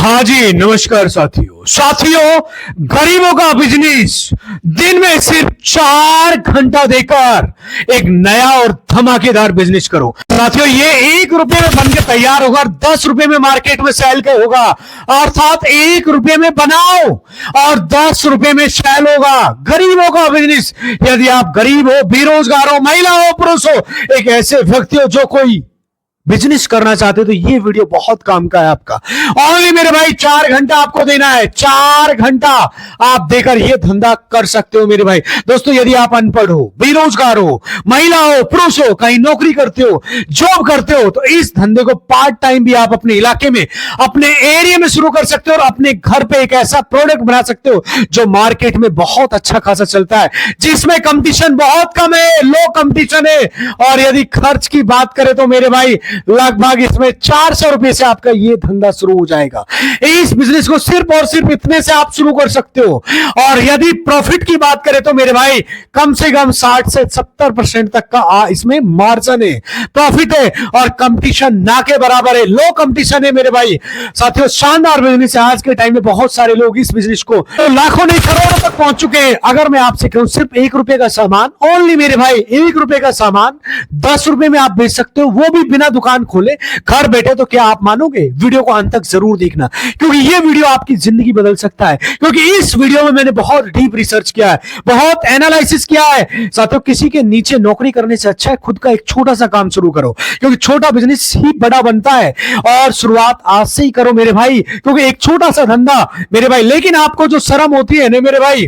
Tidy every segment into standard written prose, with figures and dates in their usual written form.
हाँ जी, नमस्कार साथियों गरीबों का बिजनेस दिन में सिर्फ 4 घंटा देकर एक नया और धमाकेदार बिजनेस करो। साथियों ये 1 रुपए में बनके तैयार होगा, 10 रुपए में मार्केट में सेल का होगा, अर्थात 1 रुपए में बनाओ और 10 रुपए में सेल होगा। गरीबों का बिजनेस। यदि आप गरीब हो, बेरोजगार हो, महिला हो, पुरुष हो, एक ऐसे व्यक्ति हो जो कोई बिजनेस करना चाहते हो तो ये वीडियो बहुत काम का है आपका। ओनली मेरे भाई 4 घंटा आपको देना है, 4 घंटा आप देकर ये धंधा कर सकते हो मेरे भाई। दोस्तों यदि आप अनपढ़ हो, बेरोजगार हो, महिला हो, पुरुष हो, कहीं नौकरी करते हो, जॉब करते हो, तो इस धंधे को पार्ट टाइम भी आप अपने इलाके में, अपने एरिया में शुरू कर सकते हो और अपने घर पे एक ऐसा प्रोडक्ट बना सकते हो जो मार्केट में बहुत अच्छा खासा चलता है, जिसमें कंपटीशन बहुत कम है, लो कंपटीशन है। और यदि खर्च की बात करें तो मेरे भाई लगभग इसमें 400 रुपए से आपका ये धंधा शुरू हो जाएगा। इस बिजनेस को सिर्फ और सिर्फ इतने से आप शुरू कर सकते हो। और यदि प्रॉफिट की बात करें तो मेरे भाई कम से कम 60 से 70% तक का इसमें मार्जिन है, प्रॉफिट है और कंपटीशन ना के बराबर है, लो कंपटीशन है मेरे भाई। साथियों शानदार बिजनेस है। आज के टाइम में बहुत सारे लोग इस बिजनेस को तो लाखों नहीं करोड़ों तक पहुंच चुके हैं। अगर मैं आपसे कहूं सिर्फ 1 रुपए का सामान, ओनली मेरे भाई 1 रुपए का सामान 10 रुपए में आप बेच सकते हो, वो भी बिना दुकान खोले, घर बैठे। तो क्या आप मानोगे? वीडियो को अंत तक जरूर देखना क्योंकि ये वीडियो आपकी जिंदगी बदल सकता है। क्योंकि इस वीडियो में मैंने बहुत डीप रिसर्च किया है, बहुत एनालिसिस किया है। साथियों किसी के नीचे नौकरी करने से अच्छा है खुद का एक छोटा सा काम शुरू करो, क्योंकि छोटा बिजनेस ही बड़ा बनता है। और शुरुआत आज से ही करो मेरे भाई, क्योंकि एक छोटा सा धंधा मेरे भाई, लेकिन आपको जो शर्म होती है ना मेरे भाई,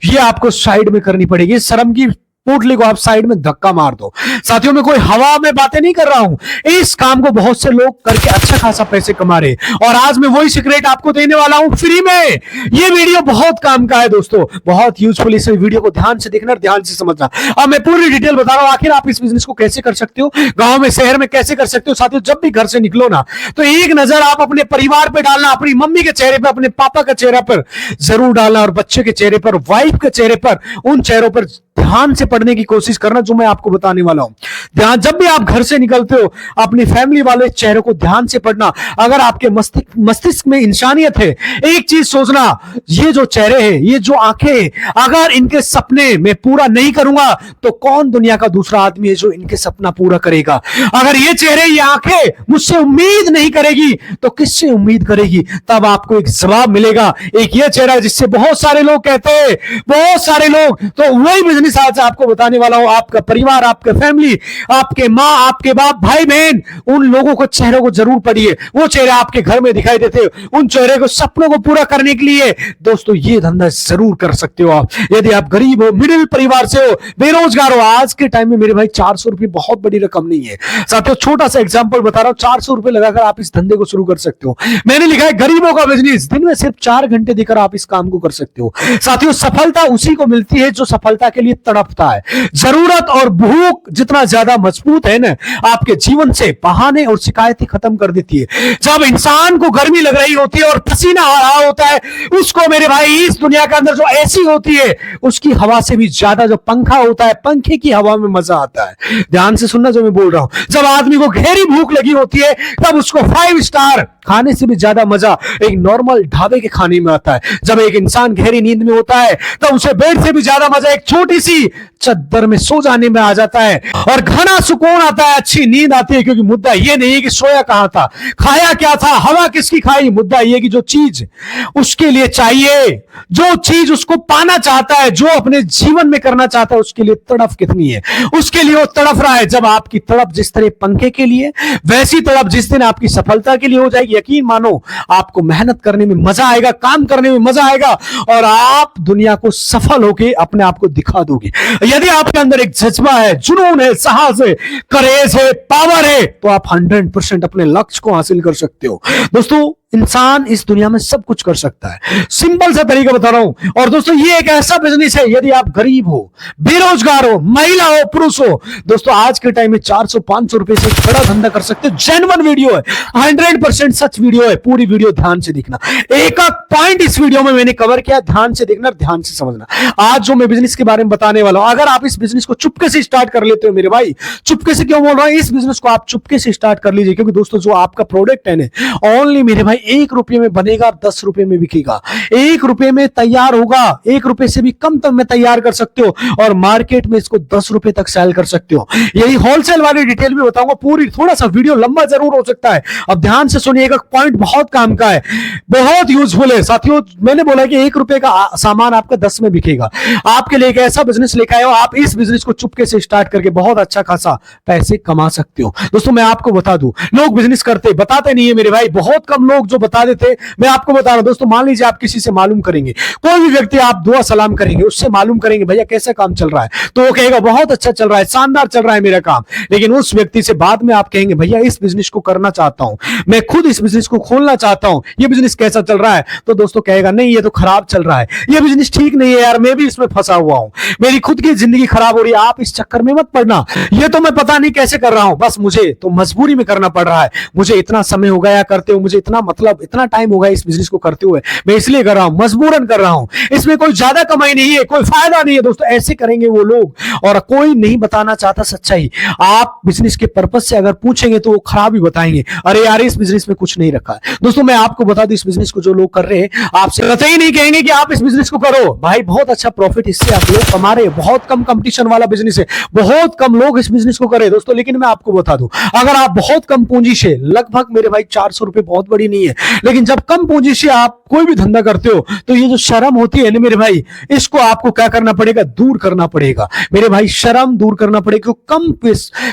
ये आपको साइड में करनी पड़ेगी। शर्म की पोटली को आप साइड में धक्का मार दो। साथियों में कोई हवा में बातें नहीं कर रहा हूं, इस काम को बहुत से लोग करके अच्छा खासा पैसे कमा रहे और आज मैं वही सीक्रेट आपको देने वाला हूं फ्री में। ये वीडियो बहुत काम का है दोस्तों, बहुत यूजफुल। इस वीडियो को ध्यान से देखना, ध्यान से समझना। अब मैं पूरी डिटेल बता रहा हूं आखिर आप इस बिजनेस को कैसे कर सकते हो, गांव में शहर में कैसे कर सकते हो। साथियों जब भी घर से निकलो ना तो एक नजर आप अपने परिवार पे डालना, अपनी मम्मी के चेहरे पर, अपने पापा के चेहरे पर जरूर डालना और बच्चे के चेहरे पर, वाइफ के चेहरे पर, उन चेहरों पर ध्यान से पढ़ने की कोशिश करना जो मैं आपको बताने वाला हूं। ध्यान, जब भी आप घर से निकलते हो अपनी फैमिली वाले चेहरों को ध्यान से पढ़ना। अगर आपके मस्तिष्क में इंसानियत है, एक चीज सोचना, ये जो चेहरे हैं, ये जो आंखें हैं, अगर इनके सपने मैं पूरा नहीं करूंगा तो कौन दुनिया का दूसरा आदमी है जो इनके सपना पूरा करेगा। अगर ये चेहरे, ये आंखें मुझसे उम्मीद नहीं करेगी तो किससे उम्मीद करेगी? तब आपको एक जवाब मिलेगा, एक ये चेहरा जिससे बहुत सारे लोग कहते हैं, बहुत सारे लोग। तो वही बिजनेस आज आपको बताने वाला हूं। आपका परिवार, आपका फैमिली, आपके माँ, आपके बाप, भाई बहन, उन लोगों को चेहरों को जरूर पढ़िए। वो चेहरे आपके घर में दिखाई देते हैं, उन चेहरे को, सपनों को पूरा करने के लिए दोस्तों ये धंधा जरूर कर सकते हो आप। यदि आप गरीब हो, मिडिल परिवार से हो, बेरोजगार हो, आज के टाइम में मेरे भाई 400 रुपए बहुत बड़ी रकम नहीं है। साथियों छोटा सा एग्जांपल बता रहा हूं, 400 रुपए लगाकर आप इस धंधे को शुरू कर सकते हो। मैंने लिखा है गरीबों का बिजनेस, दिन में सिर्फ 4 घंटे देकर आप इस काम को कर सकते हो। साथियों सफलता उसी को मिलती है जो सफलता के लिए तड़पता है। जरूरत और भूख जितना ज्यादा मजबूत है ना, आपके जीवन से बहाने और शिकायतें खत्म कर देती है। जब इंसान को गर्मी लग रही होती है और पसीना आ रहा होता है, उसको मेरे भाई इस दुनिया के अंदर जो एसी होती है उसकी हवा से भी ज्यादा जो पंखा होता है, पंखे की हवा में मजा आता है। ध्यान से सुनना जो मैं बोल रहा हूं। जब आदमी को गहरी भूख लगी होती है तब उसको 5 स्टार खाने से भी ज्यादा मजा एक नॉर्मल ढाबे के खाने में आता है। जब एक इंसान गहरी नींद में होता है तब उसे बेड से भी ज्यादा मजा एक छोटी सी चद्दर में सो जाने में आ जाता है और घना सुकून आता है, अच्छी नींद आती है। क्योंकि मुद्दा ये नहीं है कि सोया कहां था, खाया क्या था, हवा किसकी खाई। मुद्दा ये कि जो चीज उसके लिए चाहिए, जो चीज उसको पाना चाहता है, जो अपने जीवन में करना चाहता है, उसके लिए तड़प कितनी है, उसके लिए वो तड़प रहा है। जब आपकी तड़प जिस तरह पंखे के लिए, वैसी तड़प जिस दिन आपकी सफलता के लिए हो जाएगी, यकीन मानो आपको मेहनत करने में मजा आएगा, काम करने में मजा आएगा और आप दुनिया को सफल होकर अपने आप को दिखा दोगे। यदि आपके अंदर एक जज्बा है, जुनून है, साहस है, करेज है, पावर है, तो आप 100% अपने लक्ष्य को हासिल कर सकते हो। दोस्तों इंसान इस दुनिया में सब कुछ कर सकता है, सिंपल सा तरीका बता रहा हूं। और दोस्तों ये एक ऐसा बिजनेस है, यदि आप गरीब हो, बेरोजगार हो, महिला हो, पुरुष हो, दोस्तों आज के टाइम में 400-500 रुपए से बड़ा धंधा कर सकते हो। जेन्युइन वीडियो है, 100% सच वीडियो है। पूरी वीडियो ध्यान से देखना, एक एक पॉइंट इस वीडियो में मैंने कवर किया, ध्यान से देखना, ध्यान से समझना। आज जो मैं बिजनेस के बारे में बताने वाला हूं, अगर आप इस बिजनेस को चुपके से स्टार्ट कर लेते हो मेरे भाई, चुपके से क्यों बोल रहा हूं, इस बिजनेस को आप चुपके से स्टार्ट कर लीजिए। क्योंकि दोस्तों जो आपका प्रोडक्ट है ना, ओनली मेरे भाई 1 रुपये में बनेगा, 10 रुपये में बिकेगा, 1 रुपये में तैयार होगा, 1 रुपये से भी कम तक में तैयार कर सकते हो और मार्केट में इसको 10 रुपये तक सेल कर सकते हो। यही होलसेल वाली डिटेल भी बताऊंगा पूरी। थोड़ा सा वीडियो लंबा जरूर हो सकता है, अब ध्यान से सुनिएगा, पॉइंट बहुत काम का है, बहुत यूजफुल है साथियों। मैंने बोला कि 1 रुपये का सामान आपका 10 में बिकेगा। आपके लिए एक ऐसा बिजनेस लेकर आए हो, आप इस बिजनेस को चुपके से स्टार्ट करके बहुत अच्छा खासा पैसे कमा सकते हो। दोस्तों मैं आपको बता दूं, लोग बिजनेस करते बताते नहीं है मेरे भाई, बहुत कम लोग जो बता देते। मैं आपको बता रहा हूं दोस्तों, मान लीजिए आप किसी से मालूम करेंगे, कोई भी व्यक्ति आप दुआ सलाम करेंगे, उससे मालूम करेंगे भैया कैसा काम चल रहा है, तो वो कहेगा बहुत अच्छा चल रहा है, शानदार चल रहा है मेरा काम। लेकिन उस व्यक्ति से बाद में आप कहेंगे भैया इस बिजनेस को करना चाहता हूं, मैं खुद इस बिजनेस को खोलना चाहता हूं, ये बिजनेस कैसा चल रहा है, तो दोस्तों कहेगा नहीं ये तो खराब चल रहा है, ये बिजनेस ठीक नहीं है यार, मैं भी इसमें फंसा हुआ हूं, मेरी खुद की जिंदगी खराब हो रही है। आप इस चक्कर में मत पड़ना, ये तो मैं पता नहीं कैसे कर रहा हूं, बस मुझे तो मजबूरी में करना पड़ रहा है, मुझे इतना समय हो गया करते हुए, मुझे इतना टाइम हो गया इस बिजनेस को करते हुए, मैं इसलिए कर रहा हूं, मजबूरन कर रहा हूं, इसमें कोई ज्यादा कमाई नहीं है, कोई फायदा नहीं है। दोस्तों ऐसे करेंगे वो लोग, और कोई नहीं बताना चाहता सच्चाई। आप बिजनेस के पर्पस से अगर पूछेंगे तो वो खराब ही बताएंगे, अरे यार इस बिजनेस में कुछ नहीं रखा है। दोस्तों मैं आपको बता दूं, इस बिजनेस को जो लोग कर रहे हैं आपसे कतई नहीं कहेंगे कि आप इस बिजनेस को करो, भाई बहुत अच्छा प्रॉफिट इससे आप लोग कमा रहे हैं, बहुत कम कंपटीशन वाला बिजनेस है, बहुत कम लोग इस बिजनेस को करे दोस्तों। लेकिन मैं आपको बता दूं, अगर आप बहुत कम पूंजी से, लगभग मेरे भाई 400 रुपए बहुत बड़ी नहीं है, लेकिन जब कम पूंजी से आप कोई भी धंधा करते हो तो ये जो शर्म होती है ना मेरे भाई, इसको आपको क्या करना पड़ेगा, दूर करना पड़ेगा मेरे भाई, शर्म दूर करना पड़ेगा।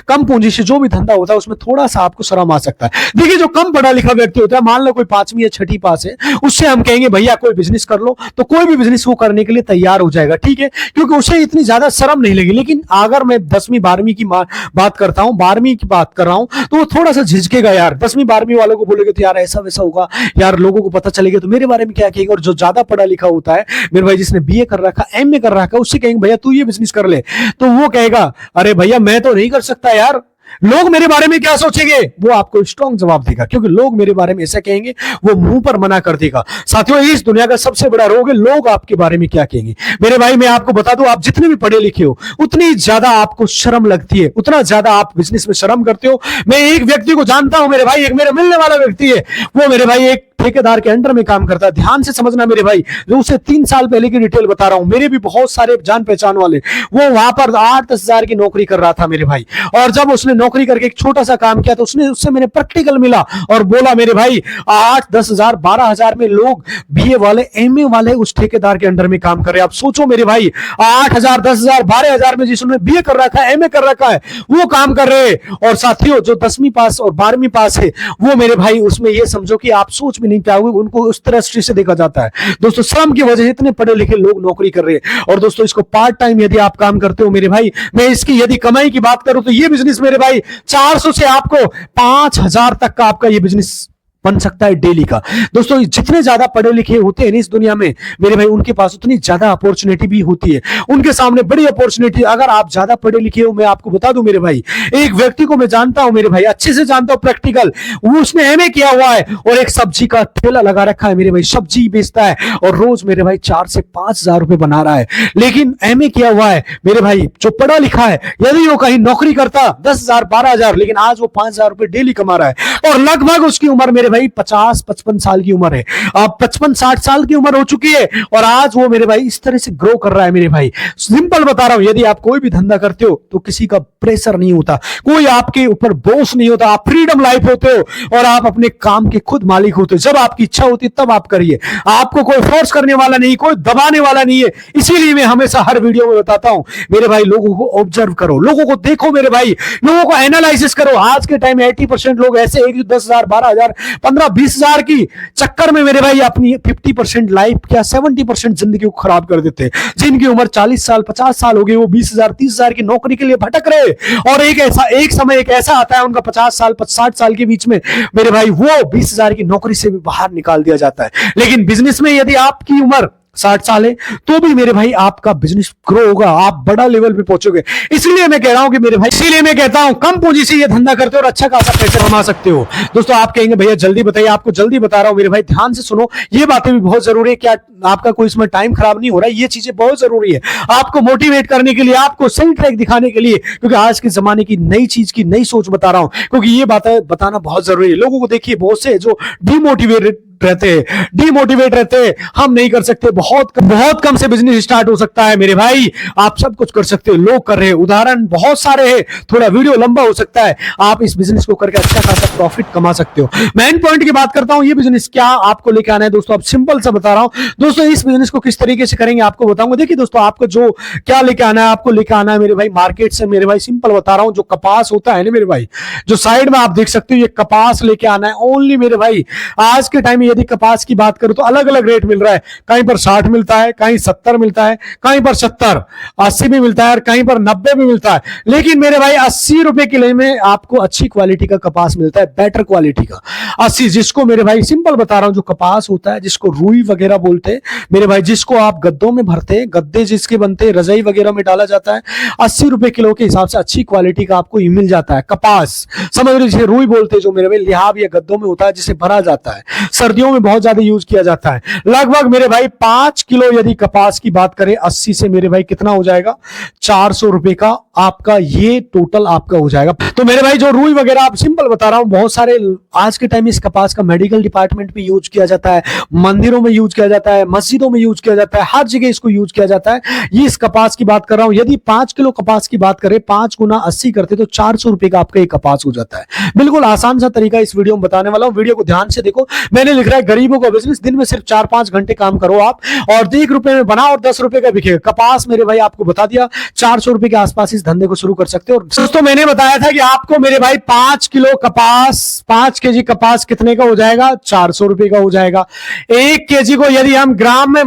कम पूंजी से जो भी धंधा होता है उसमें थोड़ा सा आपको शर्म आ सकता है। देखिए जो कम पढ़ा लिखा व्यक्ति होता है, मान लो कोई 5वीं या 6ठी पास है, उससे हम कहेंगे भैया कोई बिजनेस कर लो, तो कोई भी बिजनेस वो करने के लिए तैयार हो जाएगा, ठीक है, क्योंकि उसे इतनी ज्यादा शर्म नहीं लगी। लेकिन अगर मैं 10वीं 12वीं की बात करता हूं, 12वीं की बात कर रहा हूं, तो वो थोड़ा सा झिझकेगा यार। 10वीं 12वीं वालों को बोलेगे तो यार ऐसा वैसा होगा यार, लोगों को पता चलेगा तो मेरे बारे में क्या कहेगा। और जो ज्यादा पढ़ा लिखा होता है मेरे भाई, जिसने बीए कर रखा, एमए कर रखा, उससे कहेंगे भैया तू ये बिजनेस कर ले, तो वो कहेगा अरे भैया मैं तो नहीं कर सकता यार, लोग मेरे बारे में क्या सोचेंगे। वो आपको स्ट्रॉन्ग जवाब देगा, क्योंकि लोग मेरे बारे में ऐसा कहेंगे, वो मुंह पर मना कर देगा। साथियों इस दुनिया का सबसे बड़ा रोग है लोग आपके बारे में क्या कहेंगे। मेरे भाई मैं आपको बता दूं, आप जितने भी पढ़े लिखे हो उतनी ज्यादा आपको शर्म लगती है, उतना ज्यादा आप बिजनेस में शर्म करते हो। मैं एक व्यक्ति को जानता हूं मेरे भाई, एक मेरे मिलने वाला व्यक्ति है, वो मेरे भाई एक ठेकेदार के अंडर में काम करता है। ध्यान से समझना मेरे भाई, जो उसे 3 साल पहले की डिटेल बता रहा हूं, मेरे भी बहुत सारे जान पहचान वाले, वो वहां पर 8-10 हजार की नौकरी कर रहा था मेरे भाई। और जब उसने नौकरी करके एक छोटा सा काम किया तो उससे मैंने प्रैक्टिकल मिला और बोला मेरे भाई 8-10 हजार 12 हजार में लोग बीए वाले एमए वाले उस ठेकेदार के अंडर में काम कर रहे हैं। आप सोचो मेरे भाई, 8,000 10,000 12,000 में जिसने बीए कर रखा है, एमए कर रखा है, वो काम कर रहे हैं। और साथियों जो 10वीं पास और 12वीं पास है, वो मेरे भाई उसमें ये समझो कि आप सोच नहीं पाओगे, उनको उस तरह से देखा जाता है। दोस्तों श्रम की वजह से इतने पढ़े लिखे लोग नौकरी कर रहे हैं। और दोस्तों इसको पार्ट टाइम यदि आप काम करते हो मेरे भाई, मैं इसकी यदि कमाई की बात करूं तो ये बिजनेस मेरे भाई 400 से आपको 5,000 तक का आपका ये बिजनेस बन सकता है डेली का। दोस्तों जितने ज्यादा पढ़े लिखे होते हैं इस दुनिया में मेरे भाई, उनके पास उतनी ज्यादा अपॉर्चुनिटी भी होती है, उनके सामने बड़ी अपॉर्चुनिटी। अगर आप ज्यादा पढ़े लिखे हो, मैं आपको बता दूं मेरे भाई, एक व्यक्ति को मैं जानता हूं मेरे भाई, अच्छे से जानता हूं, प्रैक्टिकल, वो उसने एमए किया हुआ है और एक सब्जी का ठेला लगा रखा है मेरे भाई, सब्जी बेचता है और रोज मेरे भाई 4 से 5,000 रुपए बना रहा है। लेकिन एमए किया हुआ है मेरे भाई, जो पढ़ा लिखा है, यदि वो कहीं नौकरी करता 10,000 12,000, लेकिन आज वो 5,000 रुपए डेली कमा रहा है। और लगभग उसकी उम्र मेरे भाई 50-55 साल की उम्र है, अब 55-60 साल की उम्र हो चुकी है और आज वो मेरे भाई इस तरह से ग्रो कर रहा है मेरे भाई। सिंपल बता रहा हूं, यदि आप कोई भी धंधा करते हो तो किसी का प्रेशर नहीं होता, कोई आपके ऊपर बॉस नहीं होता, आप फ्रीडम लाइफ होते हो और आप अपने काम के खुद मालिक होते हो। जब आपकी इच्छा होती है तब आप करिए, आपको कोई फोर्स करने वाला नहीं, कोई दबाने वाला नहीं है। इसीलिए मैं हमेशा हर वीडियो में बताता हूं मेरे भाई, लोगों को ऑब्जर्व करो, लोगों को देखो मेरे भाई, लोगों को एनालिसिस करो। आज के टाइम में 80% लोग ऐसे हैं जो 10,000 12,000 15-20,000 की चक्कर में मेरे भाई अपनी 50% लाइफ क्या 70% जिंदगी को खराब कर देते हैं। जिनकी उम्र 40 साल 50 साल हो गई, वो 20,000 30,000 की नौकरी के लिए भटक रहे। और एक समय ऐसा आता है उनका 50 साल 60 साल के बीच में मेरे भाई, वो 20,000 की नौकरी से भी बाहर निकाल दिया जाता है। लेकिन बिजनेस में यदि आपकी उम्र 60 साल है, तो भी मेरे भाई आपका बिजनेस ग्रो होगा, आप बड़ा लेवल पे पहुंचोगे। इसलिए मैं कह रहा हूं कि मेरे भाई, इसीलिए मैं कहता हूं कम पूंजी से ये धंधा करते हो और अच्छा खासा पैसे कमा सकते हो। दोस्तों आप कहेंगे भैया जल्दी बताइए, आपको जल्दी बता रहा हूं मेरे भाई, ध्यान से सुनो, ये बातें भी बहुत जरूरी है। क्या आपका कोई इसमें टाइम खराब नहीं हो रहा है? ये चीजें बहुत जरूरी है आपको मोटिवेट करने के लिए, आपको सही ट्रैक दिखाने के लिए, क्योंकि आज के जमाने की नई चीज की नई सोच बता रहा हूं, क्योंकि ये बातें बताना बहुत जरूरी है। लोगों को देखिए बहुत से जो डीमोटिवेट रहते हैं, हम नहीं कर सकते, बहुत कम से बिजनेस स्टार्ट हो सकता है मेरे भाई, आप सब कुछ कर सकते हो, लोग कर रहे हैं, उदाहरण बहुत सारे हैं, थोड़ा वीडियो लंबा हो सकता है, आप इस बिजनेस को करके अच्छा खासा प्रॉफिट कमा सकते हो। मेन पॉइंट की बात करता हूं, ये बिजनेस क्या आपको लेके आना है दोस्तों, आप सिंपल सा बता रहा हूं दोस्तों, इस बिजनेस को किस तरीके से करेंगे आपको बताऊंगा। देखिए दोस्तों, आपको जो क्या लेके आना है, आपको लेके आना है मेरे भाई मार्केट से, मेरे भाई सिंपल बता रहा हूं, जो कपास होता है ना मेरे भाई, जो साइड में आप देख सकते हो, ये कपास लेके आना है ओनली मेरे भाई। आज के टाइम में यदि कपास की बात करूं तो अलग अलग रेट मिल रहा है, कहीं पर 60 मिलता है, कहीं 70 मिलता है, कहीं पर 70 80 भी मिलता है और कहीं पर 90 भी मिलता है, लेकिन मेरे भाई 80 रुपए किलो में आपको अच्छी क्वालिटी का कपास मिलता है, बेटर क्वालिटी का 80, जिसको मेरे भाई सिंपल बता रहा हूं, जो कपास होता है जिसको रुई वगैरह बोलते हैं मेरे भाई, जिसको आप गद्दों में भरते हैं, गद्दे जिसके बनते हैं, रजाई वगैरह में डाला जाता है, 80 रुपए किलो के हिसाब से अच्छी क्वालिटी का आपको मिल जाता है कपास, समझ लीजिए। रुई बोलते हैं जो मेरे भाई लिहाब या गद्दों में होता है, जिसे भरा जाता है, सर्दियों में बहुत ज्यादा यूज किया जाता है। लगभग मेरे भाई 5 किलो यदि कपास की बात करें 80 से मेरे भाई कितना हो जाएगा, 400 रुपए का आपका ये टोटल आपका हो जाएगा। तो मेरे भाई जो रुई वगैरह, आप सिंपल बता रहा हूं, बहुत सारे आज के टाइम में इस कपास का मेडिकल डिपार्टमेंट में यूज किया जाता है, मंदिरों में यूज किया जाता है, मस्जिदों में यूज किया जाता है, हर जगह इसको यूज किया जाता है। ये इस कपास की बात कर रहा हूं, यदि 5 किलो कपास की बात करें, 5 गुना 80 करते तो 400 रुपए का आपका एक कपास हो जाता है। बिल्कुल आसान सा तरीका इस वीडियो में बताने वाला हूं, वीडियो को ध्यान से देखो। मैंने लिख रहा है गरीबों का बिजनेस, दिन में सिर्फ 4-5 घंटे काम करो आप, और 1 रुपए में बनाओ और 10 रुपए का बिकेगा कपास। मेरे भाई आपको बता दिया 400 रुपए के आसपास इस धंधे को शुरू कर सकते हो। दोस्तों मैंने बताया था कि आपको मेरे भाई 5 किलो कपास, 5 केजी कपास कितने का हो जाएगा, 400 रुपए का हो जाएगा। 1 केजी को यदि हम ग्राम में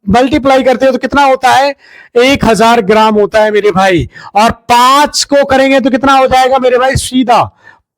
मल्टीप्लाई करते हो तो कितना होता है, 1000 ग्राम होता है मेरे भाई, और 5 को करेंगे तो कितना हो जाएगा मेरे भाई, सीधा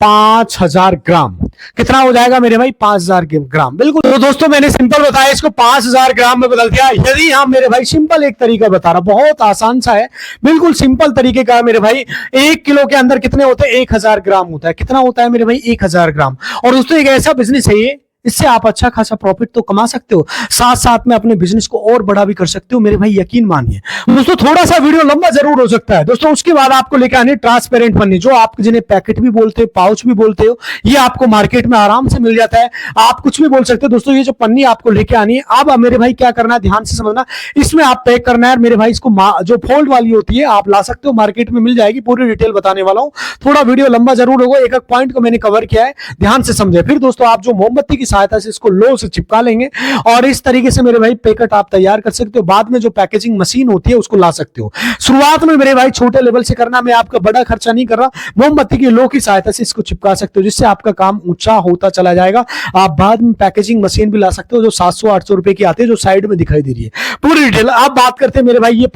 5000 ग्राम। कितना हो जाएगा मेरे भाई, 5000 ग्राम। बिल्कुल। तो दोस्तों मैंने सिंपल बताया, इसको 5000 ग्राम में बदल दिया। यदि हम मेरे भाई सिंपल एक तरीका बता रहा, बहुत आसान सा है, बिल्कुल सिंपल तरीके का मेरे भाई। 1 किलो के अंदर कितने होते हैं, 1000 ग्राम होता है। कितना होता है मेरे भाई, 1000 ग्राम। और दोस्तों एक ऐसा बिजनेस है ये, इससे आप अच्छा खासा प्रॉफिट तो कमा सकते हो, साथ साथ में अपने बिजनेस को और बड़ा भी कर सकते हो मेरे भाई, यकीन मानिए। दोस्तों थोड़ा सा वीडियो लंबा जरूर हो सकता है दोस्तों। उसके बाद आपको लेकर आने ट्रांसपेरेंट पन्नी, जो आप जिन्हें पैकेट भी बोलते हो, पाउच भी बोलते हो, ये आपको मार्केट में आराम से मिल जाता है, आप कुछ भी बोल सकते हो दोस्तों। ये जो पन्नी आपको लेके आनी है, अब मेरे भाई क्या करना है, ध्यान से समझना, इसमें आप पैक करना है मेरे भाई। इसको जो फोल्ड वाली होती है आप ला सकते हो, मार्केट में मिल जाएगी, पूरी डिटेल बताने वाला हूं। थोड़ा वीडियो लंबा जरूर होगा, एक एक पॉइंट को मैंने कवर किया है, ध्यान से समझे। फिर दोस्तों आप जो मोमबत्ती की सहायता से इसको लो से चिपका लेंगे, और इस तरीके से मेरे भाई पैकेट आप तैयार कर सकते हो। बाद में जो पैकेजिंग मशीन होती है उसको ला सकते हो। शुरुआत में मेरे भाई छोटे लेवल से करना, मैं आपका बड़ा खर्चा नहीं कर रहा, मोमबत्ती की लो की सहायता से इसको चिपका सकते हो, जिससे आपका काम ऊंचा होता चला जाएगा। आप बाद में पैकेजिंग मशीन भी ला सकते हो, जो 700-800 रुपए की आती है, जो साइड में दिखाई दे रही है। पूरी डिटेल आप बात करते हैं मेरे भाई, ये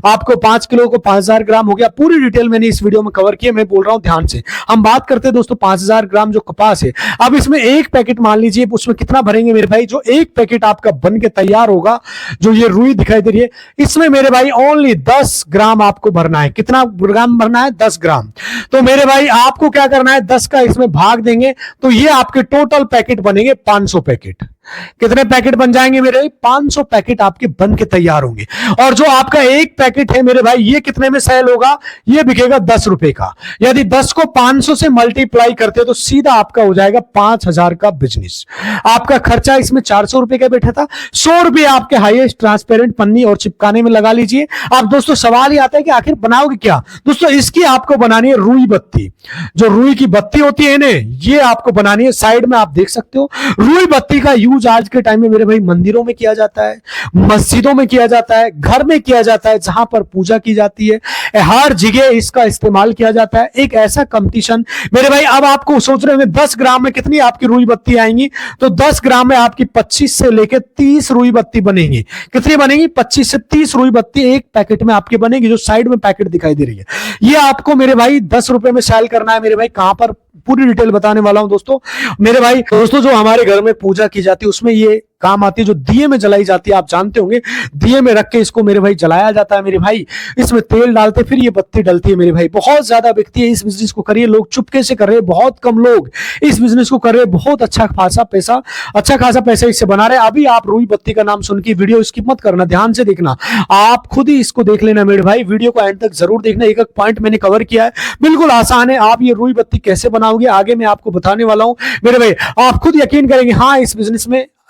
आपको 5 किलो को 5000 ग्राम हो गया, पूरी डिटेल मैंने इस वीडियो में कवर किया, मैं बोल रहा हूं ध्यान से। हम बात करते हैं दोस्तों 5000 ग्राम जो कपास है। अब इसमें एक पैकेट मान लीजिए, उसमें कितना भरेंगे मेरे भाई, जो एक पैकेट आपका बन के तैयार होगा, जो ये रुई दिखाई दे रही है, इसमें मेरे भाई ओनली 10 ग्राम आपको भरना है। कितना ग्राम भरना है, 10 ग्राम। तो मेरे भाई आपको क्या करना है, 10 का इसमें भाग देंगे तो ये आपके टोटल पैकेट बनेंगे 500 पैकेट। कितने पैकेट बन जाएंगे मेरे, 500 पैकेट आपके बन के तैयार होंगे। और जो आपका एक पैकेट है मेरे भाई, ये कितने में सेल होगा, ये बिकेगा 10 रुपए का। यदि 10 को 500 से मल्टीप्लाई करते हो तो सीधा आपका हो जाएगा 5000 का बिजनेस। आपका खर्चा इसमें 400 रुपए का बैठा था, 100 रुपए आपके हाईएस्ट ट्रांसपेरेंट पन्नी और चिपकाने में लगा लीजिए। अब दोस्तों सवाल ही आता है कि आखिर बनाओगे क्या। दोस्तों इसकी आपको बनानी है रुई बत्ती, जो रुई की बत्ती होती है ना, ये आपको बनानी है। साइड में आप देख सकते हो, रुई बत्ती का यूज आज के टाइम में मेरे भाई मंदिरों में किया जाता है, मस्जिदों में किया जाता है, घर में किया जाता है, जहां पर पूजा की जाती है, हर जगह इसका इस्तेमाल किया जाता है। एक ऐसा कंपटीशन मेरे भाई, अब आपको सोच रहे होंगे 10 ग्राम में कितनी आपकी रुई बत्ती आएंगी, तो 10 ग्राम में आपकी 25 से लेकर 30 रुई बत्ती बनेगी। कितनी बनेगी, 25 से 30 रुई बत्ती एक पैकेट में आपकी बनेगी, जो साइड में पैकेट दिखाई दे रही है। ये आपको मेरे भाई 10 रुपए में सेल करना है मेरे भाई। कहां पर, पूरी डिटेल बताने वाला हूं दोस्तों। मेरे भाई दोस्तों जो हमारे घर में पूजा की जाती है उसमें ये काम आती है, जो दिए में जलाई जाती है, आप जानते होंगे दिए में रख के इसको मेरे भाई जलाया जाता है मेरे भाई, इसमें तेल डालते फिर ये बत्ती डलती है मेरे भाई। बहुत ज्यादा बिकती है, इस बिजनेस को करिए, लोग चुपके से कर रहे हैं, बहुत कम लोग इस बिजनेस को कर रहे हैं, बहुत अच्छा खासा पैसा इससे बना रहे हैं। अभी आप रुई बत्ती का नाम सुन के वीडियो स्किप मत करना, ध्यान से देखना, आप खुद ही इसको देख लेना मेरे भाई, वीडियो को एंड तक जरूर देखना, एक एक पॉइंट मैंने कवर किया है, बिल्कुल आसान है। आप ये रुई बत्ती कैसे बनाओगे आगे मैं आपको बताने वाला हूं मेरे भाई, आप खुद यकीन करेंगे हाँ इस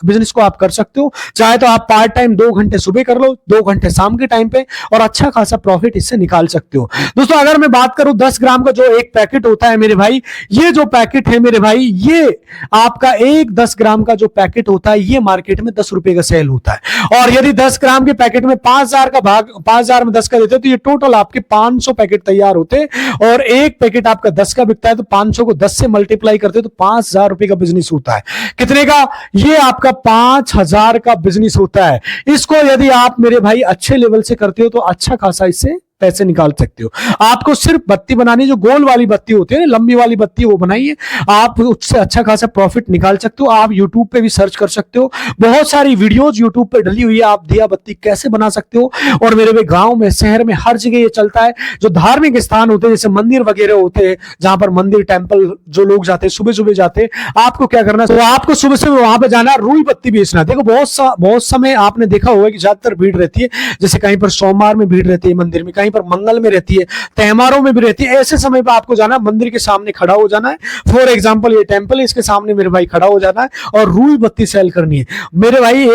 बिजनेस को आप कर सकते हो। चाहे तो आप पार्ट टाइम 2 घंटे सुबह कर लो, 2 घंटे शाम के टाइम पे, और अच्छा खासा प्रॉफिट इससे निकाल सकते हो। दोस्तों अगर मैं बात करूं 10 ग्राम का जो एक पैकेट होता है मेरे भाई, ये जो पैकेट है मेरे भाई, ये आपका एक 10 ग्राम का जो पैकेट होता है ये मार्केट में 10 रुपए का सेल होता है। और यदि 10 ग्राम के पैकेट में 5000 का भाग, 5000 में 10 का देते हो तो ये टोटल आपके 500 पैकेट तैयार होते, और एक पैकेट आपका 10 का बिकता है तो 500 को 10 से मल्टीप्लाई करते हो तो 5000 रुपए का बिजनेस होता है। कितने का? ये आपका 5000 का बिजनेस होता है। इसको यदि आप मेरे भाई अच्छे लेवल से करते हो तो अच्छा खासा इससे पैसे निकाल सकते हो। आपको सिर्फ बत्ती बनानी, जो गोल वाली बत्ती होती है ना, लंबी वाली बत्ती, वो बनाइए, आप उससे अच्छा खासा प्रॉफिट निकाल सकते हो। आप यूट्यूब पे भी सर्च कर सकते हो, बहुत सारी वीडियोस यूट्यूब पे डली हुई है, आप दिया बत्ती कैसे बना सकते हो। और मेरे भाई गांव में, शहर में, हर जगह ये चलता है। जो धार्मिक स्थान होते हैं, जैसे मंदिर वगैरह होते हैं, जहां पर मंदिर टेंपल जो लोग जाते हैं, सुबह सुबह जाते हैं, आपको क्या करना है, तो आपको सुबह से वहां पे जाना, रुई बत्ती बेचना। देखो बहुत समय आपने देखा होगा कि ज्यादातर भीड़ रहती है, जैसे कहीं पर सोमवार में भीड़ रहती है मंदिर में, कहीं पर मंगल में रहती है, त्योहारों में भी रहती है। ऐसे समय पर आपको जाना है, मंदिर के सामने खड़ा हो जाना है, फॉर एग्जांपल ये टेंपल है, इसके सामने मेरे भाई खड़ा हो जाना है और रुई बत्ती सेल करनी है मेरे भाई।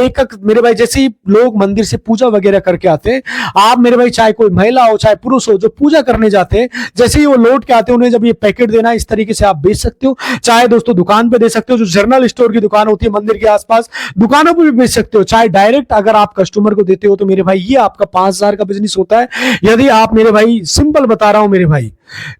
मेरे भाई जैसे ही लोग मंदिर से पूजा वगैरह करके आते हैं, आप मेरे भाई चाहे कोई महिला हो चाहे पुरुष हो, जो पूजा करने जाते हैं, जैसे ही वो लौट के आते हैं, उन्हें जब ये पैकेट देना है, इस तरीके से आप बेच सकते हो। चाहे दोस्तों दुकान पे दे सकते हो, जो जनरल स्टोर की दुकान होती है मंदिर के आसपास, दुकानों पर भी बेच सकते हो। चाहे डायरेक्ट अगर आप कस्टमर को देते हो तो मेरे भाई ये आपका 5000 का बिजनेस होता है। यदि आप मेरे भाई, सिंपल बता रहा हूं मेरे भाई,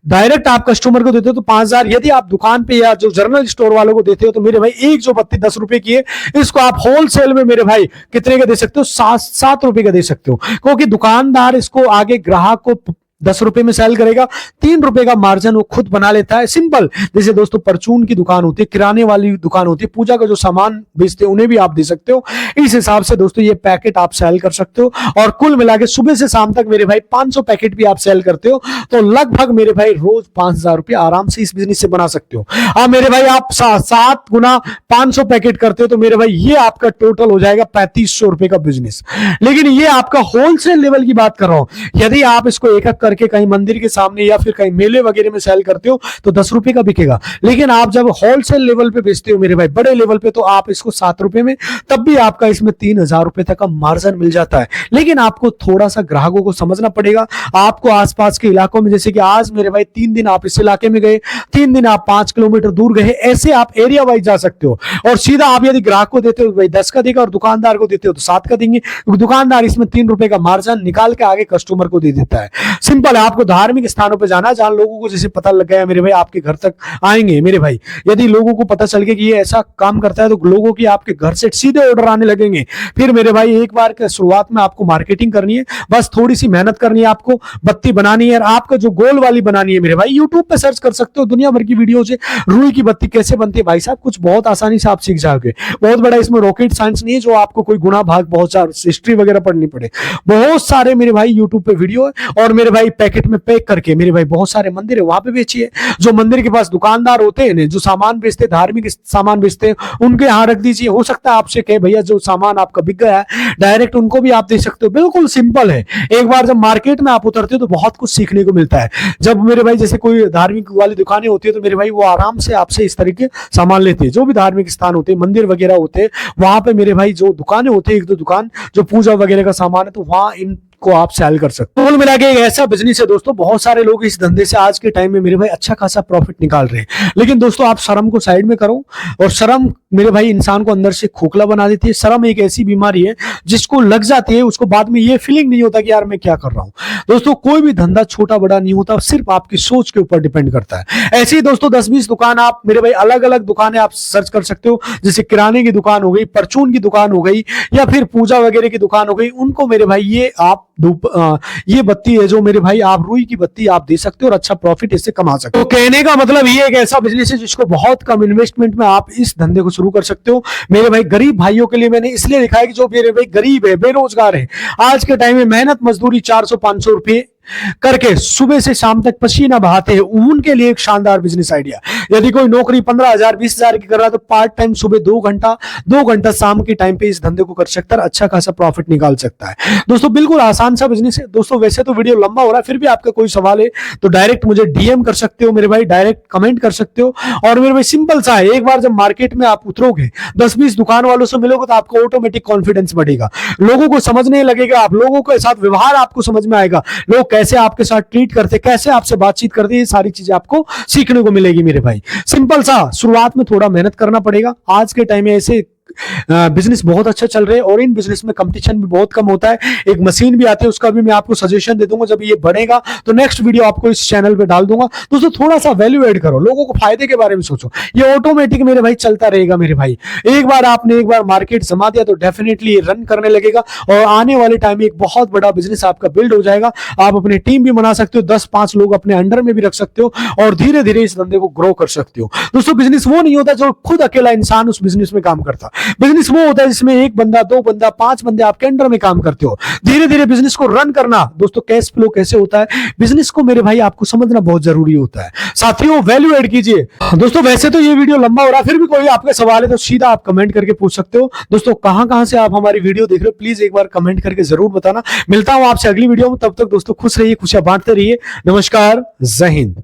डायरेक्ट आप कस्टमर को देते हो तो 5000, यदि आप दुकान पे या जो जनरल स्टोर वालों को देते हो तो मेरे भाई एक जो बत्ती 10 रुपए की है, इसको आप होलसेल में मेरे भाई कितने का दे सकते हो? 7 रुपए का दे सकते हो, क्योंकि दुकानदार इसको आगे ग्राहक को 10 रुपए में सेल करेगा, 3 रुपए का मार्जिन वो खुद बना लेता है। सिंपल, जैसे दोस्तों परचून की दुकान होती है, किराने वाली दुकान होती है, पूजा का जो सामान बेचते हैं उन्हें भी आप दे सकते हो। इस हिसाब से दोस्तों ये पैकेट आप सेल कर सकते हो, और कुल मिला के सुबह से शाम तक मेरे भाई 500 पैकेट भी आप सेल करते हो तो लगभग मेरे भाई रोज 5000 रुपए आराम से इस बिजनेस से बना सकते हो। अब मेरे भाई आप 7 गुना 500 पैकेट करते हो तो मेरे भाई ये आपका टोटल हो जाएगा 3500 रुपए का बिजनेस। लेकिन ये आपका होलसेल लेवल की बात कर रहा हूं। यदि आप इसको एक करके कहीं मंदिर के सामने या फिर कहीं मेले वगैरह में सेल करते हो तो 10 रुपए का बिकेगा। लेकिन आप जब होलसेल लेवल पे बेचते हो मेरे भाई, बड़े लेवल पे, तो आप इसको 7 रुपए में, तब भी आपका इसमें 3000 रुपए तक का मार्जिन मिल जाता है। लेकिन आपको थोड़ा सा ग्राहकों को समझना पड़ेगा। आपको आसपास के इलाकों में, जैसे कि आज मेरे भाई 3 दिन आप इस इलाके में गए, 3 दिन आप 5 किलोमीटर दूर गए, ऐसे आप एरिया वाइज जा सकते हो। और सीधा आप यदि ग्राहक को देते हो भाई 10 का देगा, और दुकानदार को देते हो तो 7 का देंगे, क्योंकि दुकानदार इसमें 3 रुपए का मार्जिन निकाल के आगे कस्टमर को दे देता है। सिंपल है, आपको धार्मिक स्थानों पे जाना, जहां लोगों को जैसे पता लग गया मेरे भाई आपके घर तक आएंगे मेरे भाई। यदि लोगों को पता चल गया कि ये ऐसा काम करता है तो लोगों की आपके घर से सीधे ऑर्डर आने लगेंगे। फिर मेरे भाई एक बार के शुरुआत में आपको मार्केटिंग करनी है, बस थोड़ी सी मेहनत करनी है, आपको बत्ती बनानी है, और आपको जो गोल वाली बनानी है मेरे भाई, यूट्यूब पे सर्च कर सकते हो, दुनिया भर की वीडियो से रुई की बत्ती कैसे बनती है भाई साहब, कुछ बहुत आसानी से आप सीख जाओगे। बहुत बड़ा इसमें रॉकेट साइंस नहीं है जो आपको कोई गुना भाग बहुत सारा हिस्ट्री वगैरह पढ़नी पड़े। बहुत सारे मेरे भाई यूट्यूब पे वीडियो है, और मेरे भाई पैकेट में पैक करके मेरे भाई बहुत सारे मंदिर है वहां पे बेचिए। जो मंदिर के पास दुकानदार होते हैं, जो सामान बेचते, धार्मिक सामान बेचते हैं, उनके यहाँ रख दीजिए। हो सकता है आपसे कहे भैया जो सामान आपका बिक गया है, डायरेक्ट उनको भी आप दे सकते हो। बिल्कुल सिंपल है। एक बार जब मार्केट में आप उतरते हो तो बहुत कुछ सीखने को मिलता है। जब मेरे भाई जैसे कोई धार्मिक वाली दुकानें होती है तो मेरे भाई वो आराम से आपसे इस तरीके सामान लेते हैं। जो भी धार्मिक स्थान होते हैं, मंदिर वगैरह होते हैं, वहां पे मेरे भाई जो दुकानें होते हैं, एक दो दुकान जो पूजा वगैरह का सामान है, तो वहां इन को आप सेल कर सकते हो। कुल मिला के एक ऐसा बिजनेस है दोस्तों, बहुत सारे लोग इस धंधे से आज के टाइम में मेरे भाई अच्छा खासा प्रॉफिट निकाल रहे हैं। लेकिन दोस्तों आप शर्म को साइड में करो, और शर्म मेरे भाई इंसान को अंदर से खोखला बना देती है। शर्म एक ऐसी बीमारी है जिसको लग जाती है, उसको बाद में ये फीलिंग नहीं होता कि यार मैं क्या कर रहा हूं। दोस्तों कोई भी धंधा छोटा बड़ा नहीं होता, सिर्फ आपकी सोच के ऊपर डिपेंड करता है। ऐसे ही दोस्तों 10-20 दुकान आप मेरे भाई अलग अलग दुकानें आप सर्च कर सकते हो, जैसे किराने की दुकान हो गई, परचून की दुकान हो गई, या फिर पूजा वगैरह की दुकान हो गई। उनको मेरे भाई ये आप ये बत्ती है जो मेरे भाई आप रुई की बत्ती आप दे सकते हो और अच्छा प्रॉफिट इससे कमा सकते हो। तो कहने का मतलब ये एक ऐसा बिजनेस है जिसको बहुत कम इन्वेस्टमेंट में आप इस धंधे को शुरू कर सकते हो। मेरे भाई गरीब भाइयों के लिए मैंने इसलिए लिखा है कि जो मेरे भाई गरीब है, बेरोजगार है, आज के टाइम में मेहनत मजदूरी 400-500 रुपए करके सुबह से शाम तक पसीना बहाते हैं, उनके लिए एक शानदार बिजनेस आइडिया। यदि कोई नौकरी 15,000 20,000 की कर रहा है तो पार्ट टाइम सुबह 2 घंटा शाम के टाइम पे इस धंधे को कर सकता है, अच्छा खासा प्रॉफिट निकाल सकता है। दोस्तों बिल्कुल आसान सा बिजनेस है। दोस्तों वैसे तो वीडियो लंबा हो रहा है, फिर भी आपका कोई सवाल है तो डायरेक्ट मुझे डीएम कर सकते हो मेरे भाई, डायरेक्ट कमेंट कर सकते हो। और मेरे भाई सिंपल सा है, एक बार जब मार्केट में आप उतरोगे, 10-20 दुकान वालों से मिलोगे तो आपको ऑटोमेटिक कॉन्फिडेंस बढ़ेगा, लोगों को समझने लगेगा, आप लोगों के साथ व्यवहार आपको समझ में आएगा, लोग कैसे आपके साथ ट्रीट करते, कैसे आपसे बातचीत करते, ये सारी चीजें आपको सीखने को मिलेगी मेरे भाई। सिंपल सा, शुरुआत में थोड़ा मेहनत करना पड़ेगा। आज के टाइम में ऐसे बिजनेस बहुत अच्छा चल रहे हैं और इन बिजनेस में कंपटीशन भी बहुत कम होता है। एक मशीन भी आती है, उसका भी मैं आपको सजेशन दे दूंगा, जब ये बढ़ेगा तो नेक्स्ट वीडियो आपको इस चैनल पे डाल दूंगा। दोस्तों थोड़ा सा वैल्यू ऐड करो, लोगों को फायदे के बारे में सोचो, ये ऑटोमेटिक मेरे भाई चलता रहेगा मेरे भाई। एक बार मार्केट जमा दिया तो डेफिनेटली ये रन करने लगेगा और आने वाले टाइम में एक बहुत बड़ा बिजनेस आपका बिल्ड हो जाएगा। आप अपनी टीम भी बना सकते हो, 10-5 लोग अपने अंडर में भी रख सकते हो और धीरे धीरे इस धंधे को ग्रो कर सकते हो। दोस्तों बिजनेस वो नहीं होता जो खुद अकेला इंसान उस बिजनेस में काम करता, बिजनेस वो होता है जिसमें 1 बंदा 2 बंदा 5 बंदे आपके अंडर में काम करते हो। धीरे धीरे बिजनेस को रन करना, दोस्तों कैश फ्लो कैसे होता है बिजनेस को मेरे भाई आपको समझना बहुत जरूरी होता है। साथियों वैल्यू ऐड कीजिए। दोस्तों वैसे तो ये वीडियो लंबा हो रहा है, फिर भी कोई आपके सवाल है तो सीधा आप कमेंट करके पूछ सकते हो। दोस्तों कहां से आप हमारी वीडियो देख रहे हो प्लीज एक बार कमेंट करके जरूर बताना। मिलता हूं आपसे अगली वीडियो में, तब तक दोस्तों खुश रहिए, खुशियां बांटते रहिए। नमस्कार, जय हिंद।